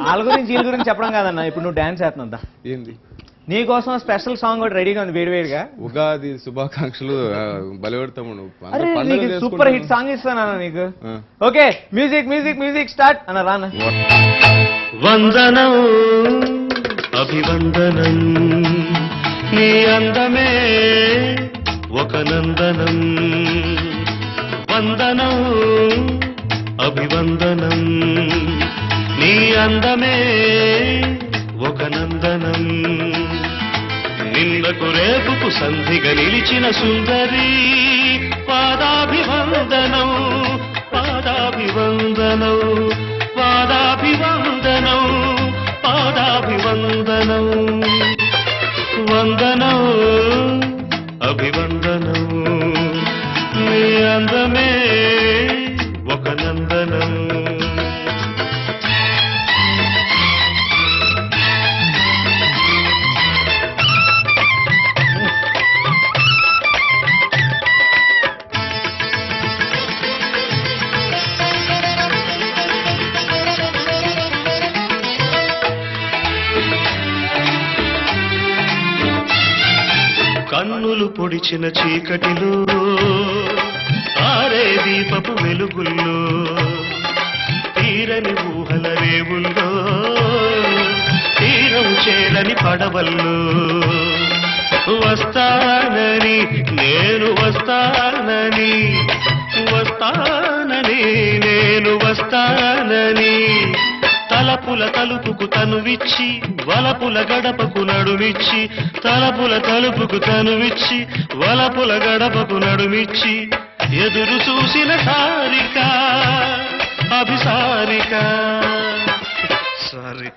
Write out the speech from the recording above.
వాళ్ళ గురించి వీళ్ళ గురించి చెప్పడం కాదన్న, ఇప్పుడు నువ్వు డాన్స్ చేస్తున్నా ఏంది నీకోసం స్పెషల్ సాంగ్ కూడా రెడీగా ఉంది వేడివేడిగా. ఉగాది శుభాకాంక్షలు బలిపెడతాము సూపర్ హిట్ సాంగ్ ఇస్తానన్న నీకు. Okay music music music start అన్న రాన్న. వందనం అభివందనం నీ అందమే ఒక నందనం. వందనం అభివందనం నీ అందమే ఒక నందనం. నిన్నకు రేపుకు సంధిగా నిలిచిన సుందరి పాదాభివందనం పాదాభివందనం పాదాభివందనం పాదాభివందనం. వందనం అభివందనం నీ అందమే ఒక నందనం. కన్నులు పొడిచిన చీకటిలో ఆరే దీపపు వెలుగుల్లో తీరని ఊహల రేవుల్లో తీరం చేరని పడవల్లో వస్తానని నేను వస్తానని వస్తానని నేను వస్తానని తలపుల తలుపుకు తనువిచ్చి వలపుల గడపకు నడుమిచ్చి తలపుల తలుపుకు తనువిచ్చి వలపుల గడపకు నడుమిచ్చి ఎదురు చూసిన సారిక అభిసారిక సారీ